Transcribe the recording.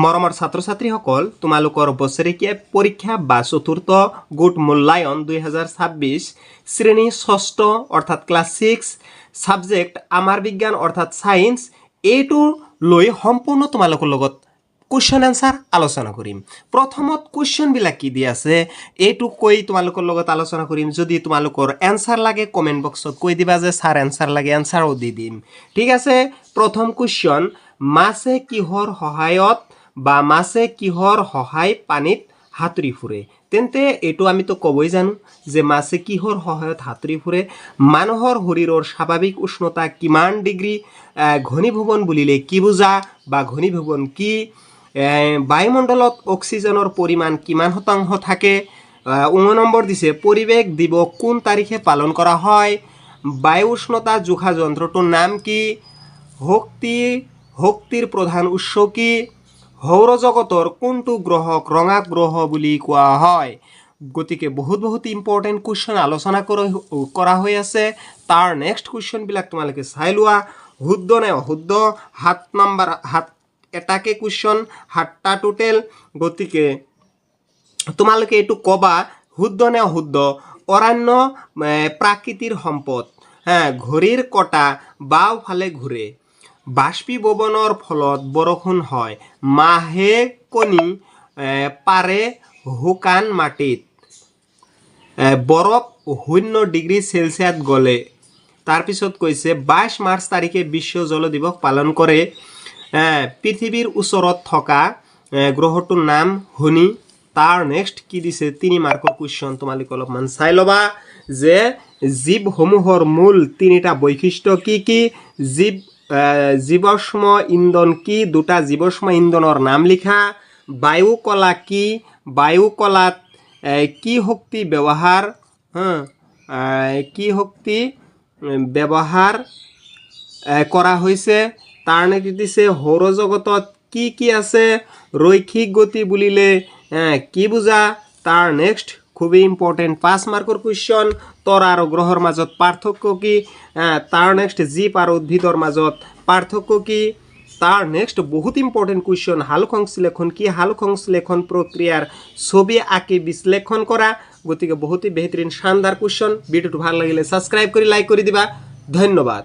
মৰমৰ ছাত্ৰ ছাত্ৰীসকল তোমালোকৰ বছৰেকীয়া পৰীক্ষা বা চতুৰ্থ গোট মূল্যায়ন 2026 শ্ৰেণী ষষ্ঠ অৰ্থাৎ ক্লাছ 6 সাবজেক্ট আমাৰ বিজ্ঞান অৰ্থাৎ সায়েন্স এইটো লৈ সম্পূৰ্ণ তোমালোকৰ লগত কুৱেশ্যন আনসাৰ আলোচনা কৰিম। প্ৰথমত কুৱেশ্যন বিলাক কি দি আছে এইটো কৈ তোমালোকৰ লগত আলোচনা কৰিম। যদি তোমালোকৰ এনসাৰ লাগে কমেন্ট বক্সত কৈ দিবা যে স্যাৰ এনসাৰ লাগে, এনসাৰও দি দিম। ঠিক আছে, প্ৰথম কুৱেশ্যন, মাছে কিহৰ সহায়ত বা মাছে কিহৰ সহায় পানীত হাতুৰি ফুৰে? তেন্তে এইটো আমিতো কবই জানো যে মাছে কিহৰ সহায়ত হাতুৰি ফুৰে। মানুহৰ শৰীৰৰ স্বাভাৱিক উষ্ণতা কিমান ডিগ্ৰী? ঘনীভৱন বুলিলে কি বুজা বা ঘনীভৱন কি? বায়ুমণ্ডলত অক্সিজেনৰ পৰিমাণ কিমান শতাংশ থাকে? 19 নম্বৰ দিছে পৰিৱেশ দিৱস কোন তাৰিখে পালন কৰা হয়? বায়ু উষ্ণতা জোখা যন্ত্ৰটোৰ নাম কি? শক্তিৰ প্ৰধান উৎস কি? সৌৰজগতৰ কোনটো গ্ৰহক ৰঙা গ্ৰহ বুলি কোৱা হয়? গতিকে বহুত ইম্পৰ্টেণ্ট কুৱেশ্যন আলোচনা কৰা হৈ আছে। তাৰ নেক্সট কুৱেশ্যনবিলাক তোমালোকে চাই লোৱা। শুদ্ধ নে অশুদ্ধ? 7 নম্বৰ এটাকে কুৱেশ্যন, 7টা টোটেল। গতিকে তোমালোকে এইটো কবা শুদ্ধ নে অশুদ্ধ। অৰণ্য প্ৰাকৃতিৰ সম্পদ। ঘড়ীৰ কটা বাওঁফালে ঘূৰে। বাষ্পীভৱনৰ ফলত বৰষুণ হয়। মাহে কণী পাৰে শুকান মাটিত। বৰফ 0 ডিগ্ৰী চেলচিয়াছ গলে। তাৰপিছত কৈছে 22 মাৰ্চ তাৰিখে বিশ্ব জল দিৱস পালন কৰে। পৃথিৱীৰ ওচৰত থকা গ্ৰহটোৰ নাম শনি। তাৰ নেক্সট কি দিছে 3 মাৰ্কৰ কুৱেশ্যন, তোমালোকে অলপমান চাই ল'বা যে জীৱসমূহৰ মূল 3টা বৈশিষ্ট্য কি কি? জীৱাশ্ম ইন্ধন কি? 2টা জীৱাশ্ম ইন্ধনৰ নাম লিখা। বায়ু কলা কি? বায়ু কলাত কি শক্তি ব্যৱহাৰ কৰা হৈছে? তাৰ নেক্সট দিছে সৌৰজগতত কি কি আছে? ৰৈখিক গতি বুলিলে কি বুজা? তাৰ নেক্সট খুবই ইম্পৰ্টেণ্ট 5 মাৰ্কৰ কুৱেশ্যন, তৰা আৰু গ্ৰহৰ মাজত পাৰ্থক্য কি? তাৰ নেক্সট জীৱ আৰু উদ্ভিদৰ মাজত পাৰ্থক্য কি? তাৰ নেক্সট বহুত ইম্পৰ্টেণ্ট কুৱেশ্যন, সালোক সংশ্লেষণ কি? সালোক সংশ্লেষণ প্ৰক্ৰিয়াৰ ছবি আঁকি বিশ্লেষণ কৰা। গতিকে বহুতেই বেহতৰিন শানদাৰ কুৱেশ্যন। ভিডিওটো ভাল লাগিলে ছাবস্ক্ৰাইব কৰি লাইক কৰি দিবা। ধন্যবাদ।